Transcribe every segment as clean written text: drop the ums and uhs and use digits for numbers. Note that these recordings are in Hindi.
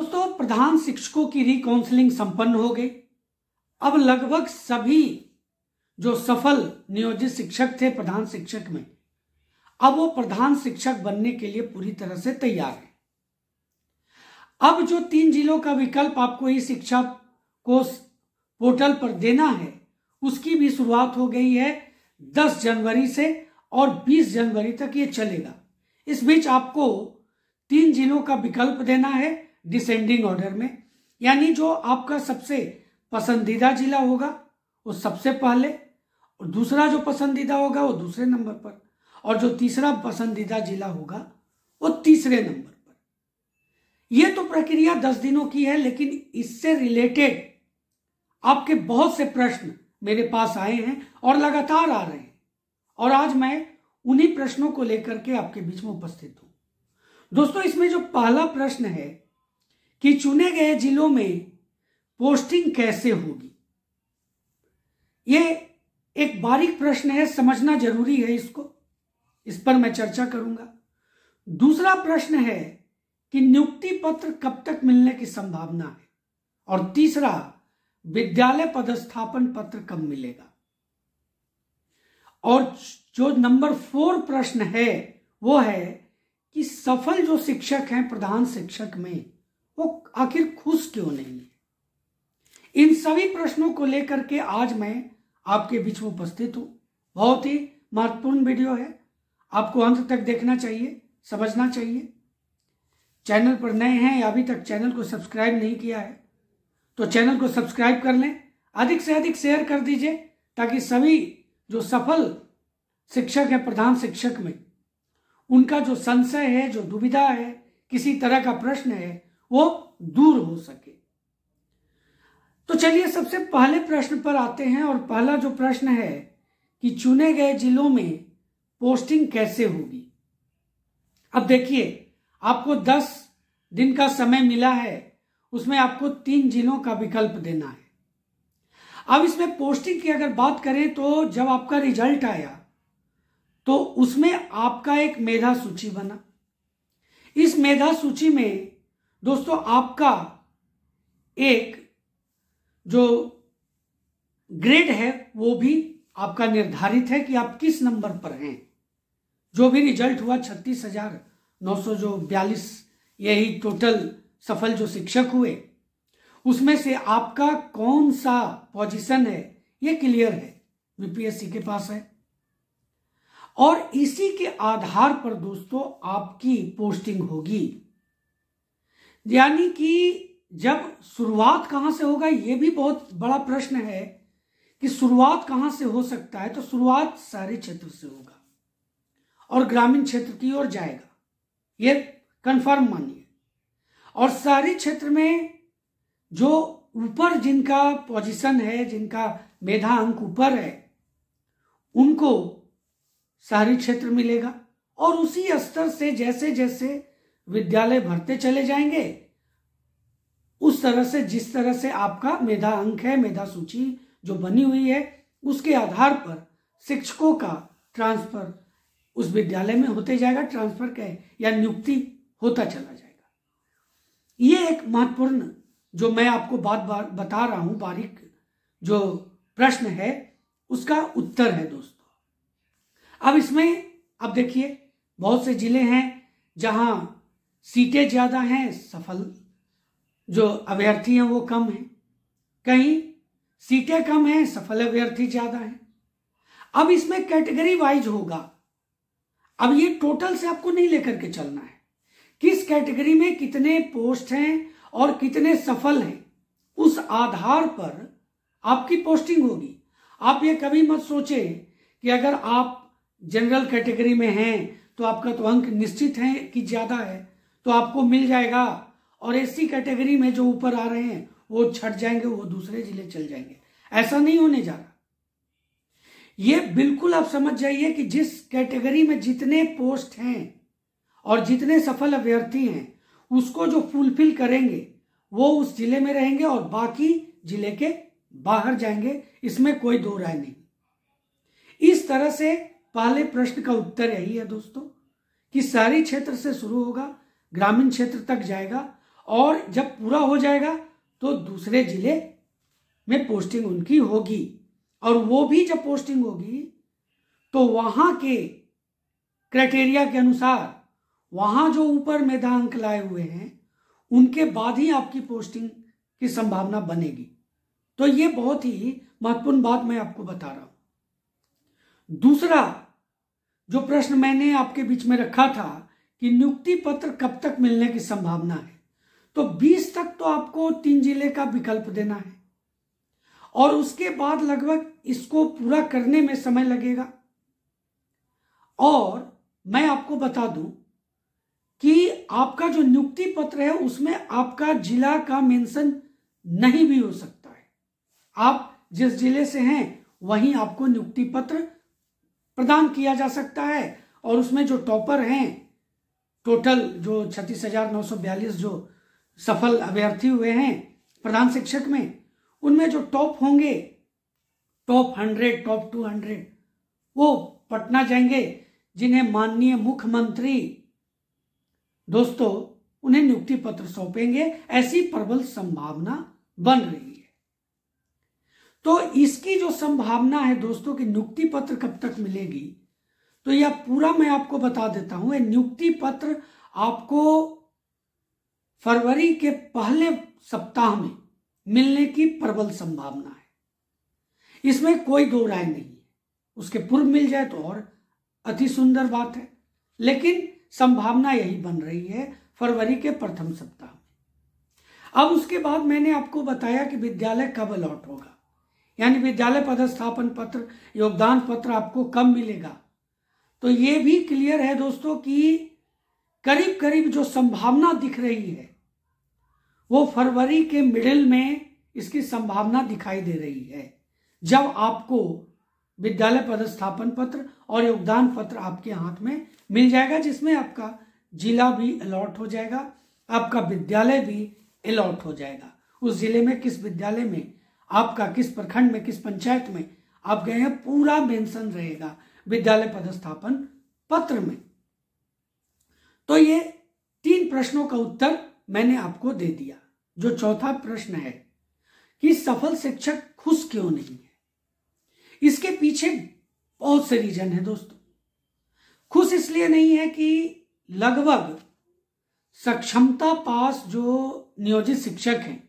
दोस्तों, प्रधान शिक्षकों की रीकाउंसलिंग संपन्न हो गई। अब लगभग सभी जो सफल नियोजित शिक्षक थे प्रधान शिक्षक में, अब वो प्रधान शिक्षक बनने के लिए पूरी तरह से तैयार हैं। अब जो 3 जिलों का विकल्प आपको ई शिक्षा कोष पोर्टल पर देना है, उसकी भी शुरुआत हो गई है 10 जनवरी से और 20 जनवरी तक ये चलेगा। इस बीच आपको 3 जिलों का विकल्प देना है डिसेंडिंग ऑर्डर में, यानी जो आपका सबसे पसंदीदा जिला होगा वो सबसे पहले, और दूसरा जो पसंदीदा होगा वो दूसरे नंबर पर, और जो तीसरा पसंदीदा जिला होगा वो तीसरे नंबर पर। यह तो प्रक्रिया 10 दिनों की है, लेकिन इससे रिलेटेड आपके बहुत से प्रश्न मेरे पास आए हैं और लगातार आ रहे हैं, और आज मैं उन्हीं प्रश्नों को लेकर के आपके बीच में उपस्थित हूं। दोस्तों, इसमें जो पहला प्रश्न है कि चुने गए जिलों में पोस्टिंग कैसे होगी, यह एक बारीक प्रश्न है, समझना जरूरी है इसको, इस पर मैं चर्चा करूंगा। दूसरा प्रश्न है कि नियुक्ति पत्र कब तक मिलने की संभावना है, और तीसरा विद्यालय पदस्थापन पत्र कब मिलेगा। और जो नंबर 4 प्रश्न है वो है कि सफल जो शिक्षक हैं प्रधान शिक्षक में, वो आखिर खुश क्यों नहीं है। इन सभी प्रश्नों को लेकर के आज मैं आपके बीच में उपस्थित हूं। बहुत ही महत्वपूर्ण वीडियो है, आपको अंत तक देखना चाहिए, समझना चाहिए। चैनल पर नए हैं या अभी तक चैनल को सब्सक्राइब नहीं किया है तो चैनल को सब्सक्राइब कर लें, अधिक से अधिक शेयर कर दीजिए, ताकि सभी जो सफल शिक्षक है प्रधान शिक्षक में, उनका जो संशय है, जो दुविधा है, किसी तरह का प्रश्न है, वो दूर हो सके। तो चलिए सबसे पहले प्रश्न पर आते हैं, और पहला जो प्रश्न है कि चुने गए जिलों में पोस्टिंग कैसे होगी। अब देखिए, आपको 10 दिन का समय मिला है, उसमें आपको 3 जिलों का विकल्प देना है। अब इसमें पोस्टिंग की अगर बात करें तो जब आपका रिजल्ट आया तो उसमें आपका एक मेधा सूची बना। इस मेधा सूची में दोस्तों आपका एक जो ग्रेड है वो भी आपका निर्धारित है कि आप किस नंबर पर हैं। जो भी रिजल्ट हुआ 36,942 यही टोटल सफल जो शिक्षक हुए, उसमें से आपका कौन सा पोजीशन है ये क्लियर है, यूपीएससी के पास है, और इसी के आधार पर दोस्तों आपकी पोस्टिंग होगी। यानी कि जब शुरुआत कहां से होगा, यह भी बहुत बड़ा प्रश्न है कि शुरुआत कहां से हो सकता है। तो शुरुआत शहरी क्षेत्र से होगा और ग्रामीण क्षेत्र की ओर जाएगा, ये कंफर्म मानिए। और शहरी क्षेत्र में जो ऊपर जिनका पोजीशन है, जिनका मेधा अंक ऊपर है, उनको शहरी क्षेत्र मिलेगा, और उसी स्तर से जैसे जैसे विद्यालय भरते चले जाएंगे, उस तरह से जिस तरह से आपका मेधा अंक है, मेधा सूची जो बनी हुई है, उसके आधार पर शिक्षकों का ट्रांसफर उस विद्यालय में होते जाएगा, ट्रांसफर का या नियुक्ति होता चला जाएगा। ये एक महत्वपूर्ण जो मैं आपको बात बता रहा हूं, बारीक जो प्रश्न है उसका उत्तर है दोस्तों। अब इसमें अब देखिए, बहुत से जिले हैं जहां सीटें ज्यादा हैं, सफल जो अभ्यर्थी हैं वो कम हैं, कहीं सीटें कम हैं, सफल अभ्यर्थी ज्यादा हैं। अब इसमें कैटेगरी वाइज होगा। अब ये टोटल से आपको नहीं लेकर के चलना है, किस कैटेगरी में कितने पोस्ट हैं और कितने सफल हैं, उस आधार पर आपकी पोस्टिंग होगी। आप ये कभी मत सोचें कि अगर आप जनरल कैटेगरी में हैं तो आपका तो अंक निश्चित है कि ज्यादा है तो आपको मिल जाएगा, और एससी कैटेगरी में जो ऊपर आ रहे हैं वो छट जाएंगे, वो दूसरे जिले चल जाएंगे। ऐसा नहीं होने जा रहा। ये बिल्कुल आप समझ जाइए कि जिस कैटेगरी में जितने पोस्ट हैं और जितने सफल अभ्यर्थी हैं, उसको जो फुलफिल करेंगे वो उस जिले में रहेंगे और बाकी जिले के बाहर जाएंगे, इसमें कोई दो राय नहीं। इस तरह से पहले प्रश्न का उत्तर यही है दोस्तों कि शहरी क्षेत्र से शुरू होगा, ग्रामीण क्षेत्र तक जाएगा, और जब पूरा हो जाएगा तो दूसरे जिले में पोस्टिंग उनकी होगी, और वो भी जब पोस्टिंग होगी तो वहां के क्राइटेरिया के अनुसार, वहां जो ऊपर मेधांक लाए हुए हैं उनके बाद ही आपकी पोस्टिंग की संभावना बनेगी। तो ये बहुत ही महत्वपूर्ण बात मैं आपको बता रहा हूं। दूसरा जो प्रश्न मैंने आपके बीच में रखा था कि नियुक्ति पत्र कब तक मिलने की संभावना है, तो 20 तक तो आपको 3 जिले का विकल्प देना है, और उसके बाद लगभग इसको पूरा करने में समय लगेगा। और मैं आपको बता दूं कि आपका जो नियुक्ति पत्र है उसमें आपका जिला का मेंशन नहीं भी हो सकता है। आप जिस जिले से हैं वहीं आपको नियुक्ति पत्र प्रदान किया जा सकता है, और उसमें जो टॉपर हैं, टोटल जो 36,942 जो सफल अभ्यर्थी हुए हैं प्रधान शिक्षक में, उनमें जो टॉप होंगे, टॉप 100, टॉप 200, वो पटना जाएंगे, जिन्हें माननीय मुख्यमंत्री दोस्तों उन्हें नियुक्ति पत्र सौंपेंगे। ऐसी प्रबल संभावना बन रही है। तो इसकी जो संभावना है दोस्तों कि नियुक्ति पत्र कब तक मिलेगी, तो यह पूरा मैं आपको बता देता हूं। नियुक्ति पत्र आपको फरवरी के पहले सप्ताह में मिलने की प्रबल संभावना है, इसमें कोई दो राय नहीं है। उसके पूर्व मिल जाए तो और अति सुंदर बात है, लेकिन संभावना यही बन रही है फरवरी के प्रथम सप्ताह में। अब उसके बाद मैंने आपको बताया कि विद्यालय कब अलॉट होगा, यानी विद्यालय पदस्थापन पत्र, योगदान पत्र आपको कब मिलेगा। तो ये भी क्लियर है दोस्तों कि करीब करीब जो संभावना दिख रही है वो फरवरी के मिडिल में इसकी संभावना दिखाई दे रही है, जब आपको विद्यालय पदस्थापन पत्र और योगदान पत्र आपके हाथ में मिल जाएगा, जिसमें आपका जिला भी अलॉट हो जाएगा, आपका विद्यालय भी अलॉट हो जाएगा। उस जिले में किस विद्यालय में आपका, किस प्रखंड में, किस पंचायत में आप गए हैं, पूरा मेंशन रहेगा विद्यालय पदस्थापन पत्र में। तो ये 3 प्रश्नों का उत्तर मैंने आपको दे दिया। जो चौथा प्रश्न है कि सफल शिक्षक खुश क्यों नहीं है, इसके पीछे बहुत से रीजन है दोस्तों। खुश इसलिए नहीं है कि लगभग सक्षमता पास जो नियोजित शिक्षक हैं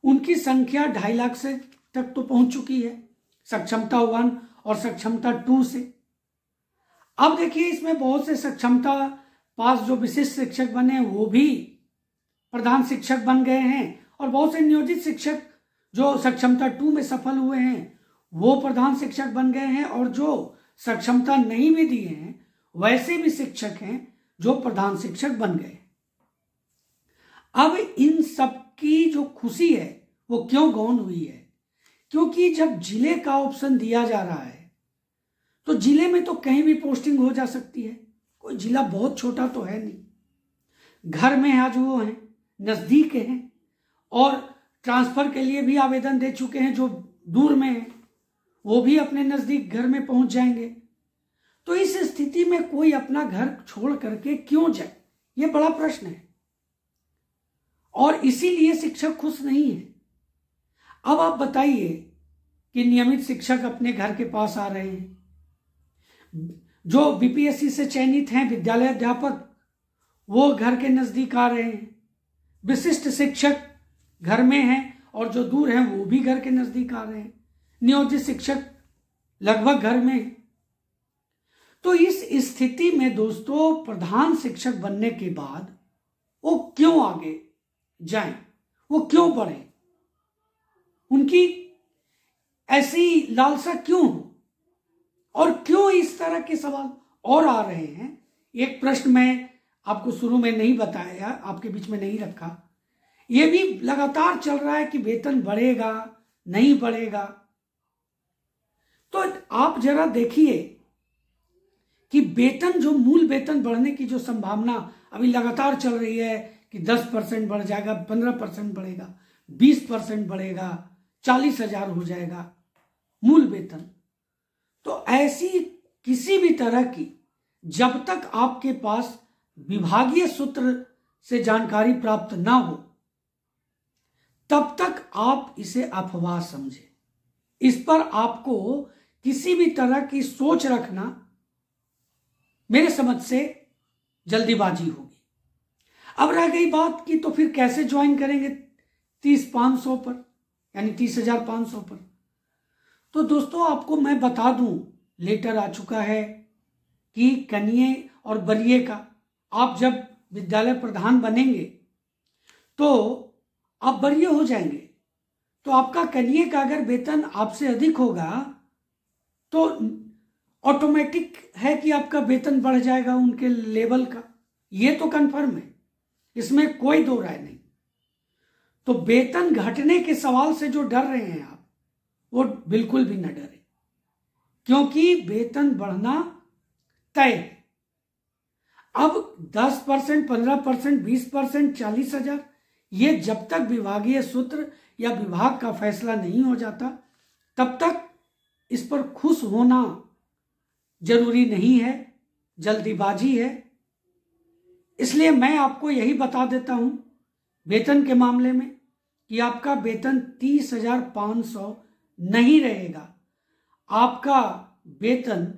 उनकी संख्या 2.5 लाख से तक तो पहुंच चुकी है, सक्षमता 1 और सक्षमता 2 से। अब देखिए इसमें बहुत से सक्षमता पास जो विशिष्ट शिक्षक बने वो भी प्रधान शिक्षक बन गए हैं, और बहुत से नियोजित शिक्षक जो सक्षमता 2 में सफल हुए हैं वो प्रधान शिक्षक बन गए हैं, और जो सक्षमता नहीं भी दिए हैं वैसे भी शिक्षक हैं जो प्रधान शिक्षक बन गए। अब इन सब की जो खुशी है वो क्यों गौन हुई है, क्योंकि जब जिले का ऑप्शन दिया जा रहा है तो जिले में तो कहीं भी पोस्टिंग हो जा सकती है, कोई जिला बहुत छोटा तो है नहीं, घर में आज वो हैं, नजदीक हैं, और ट्रांसफर के लिए भी आवेदन दे चुके हैं, जो दूर में है वो भी अपने नजदीक घर में पहुंच जाएंगे। तो इस स्थिति में कोई अपना घर छोड़ करके क्यों जाए, ये बड़ा प्रश्न है, और इसीलिए शिक्षक खुश नहीं है। अब आप बताइए कि नियमित शिक्षक अपने घर के पास आ रहे हैं, जो बीपीएससी से चयनित हैं विद्यालय अध्यापक वो घर के नजदीक आ रहे हैं, विशिष्ट शिक्षक घर में हैं और जो दूर हैं वो भी घर के नजदीक आ रहे हैं, नियोजित शिक्षक लगभग घर में हैं। तो इस स्थिति में दोस्तों प्रधान शिक्षक बनने के बाद वो क्यों आगे जाएं, वो क्यों बढ़े, उनकी ऐसी लालसा क्यों हो, और क्यों इस तरह के सवाल और आ रहे हैं। एक प्रश्न मैं आपको शुरू में नहीं बताया, आपके बीच में नहीं रखा, ये भी लगातार चल रहा है कि वेतन बढ़ेगा नहीं बढ़ेगा। तो आप जरा देखिए कि वेतन, जो मूल वेतन बढ़ने की जो संभावना अभी लगातार चल रही है कि 10% बढ़ जाएगा, 15% बढ़ेगा, 20% बढ़ेगा, 40,000 हो जाएगा मूल वेतन। तो ऐसी किसी भी तरह की जब तक आपके पास विभागीय सूत्र से जानकारी प्राप्त ना हो तब तक आप इसे अफवाह समझें। इस पर आपको किसी भी तरह की सोच रखना मेरे समझ से जल्दीबाजी होगी। अब रह गई बात कि तो फिर कैसे ज्वाइन करेंगे 30,500 पर, यानी 30,500 पर। तो दोस्तों आपको मैं बता दूं, लेटर आ चुका है कि कन्ये और बरिये का आप जब विद्यालय प्रधान बनेंगे तो आप बरिये हो जाएंगे, तो आपका कन्ये का अगर वेतन आपसे अधिक होगा तो ऑटोमेटिक है कि आपका वेतन बढ़ जाएगा उनके लेवल का। ये तो कंफर्म है, इसमें कोई दो राय नहीं। तो वेतन घटने के सवाल से जो डर रहे हैं आप, वो बिल्कुल भी न डरे, क्योंकि वेतन बढ़ना तय है। अब 10%, 15%, 20%, 40,000, ये जब तक विभागीय सूत्र या विभाग का फैसला नहीं हो जाता तब तक इस पर खुश होना जरूरी नहीं है, जल्दीबाजी है। इसलिए मैं आपको यही बता देता हूं वेतन के मामले में कि आपका वेतन 30,500 नहीं रहेगा। आपका वेतन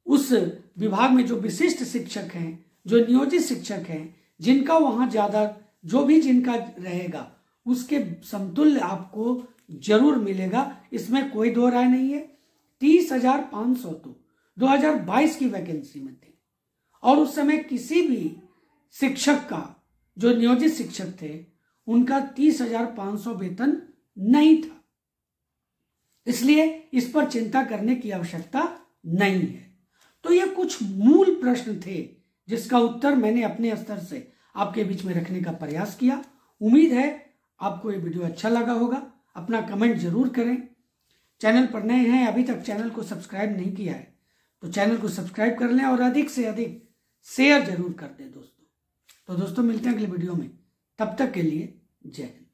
उस विभाग में जो विशिष्ट शिक्षक हैं, जो नियोजित शिक्षक हैं, जिनका वहां ज्यादा जो भी जिनका रहेगा उसके समतुल्य आपको जरूर मिलेगा, इसमें कोई दो राय नहीं है। 30,500 तो 2022 की वैकेंसी में थे और उस समय किसी भी शिक्षक का, जो नियोजित शिक्षक थे, उनका 30,500 वेतन नहीं था। इसलिए इस पर चिंता करने की आवश्यकता नहीं है। तो ये कुछ मूल प्रश्न थे जिसका उत्तर मैंने अपने स्तर से आपके बीच में रखने का प्रयास किया। उम्मीद है आपको ये वीडियो अच्छा लगा होगा। अपना कमेंट जरूर करें। चैनल पर नए हैं, अभी तक चैनल को सब्सक्राइब नहीं किया है तो चैनल को सब्सक्राइब कर लें और अधिक से अधिक शेयर जरूर कर दें दोस्तों। तो दोस्तों मिलते हैं अगले वीडियो में, तब तक के लिए जय हिंद।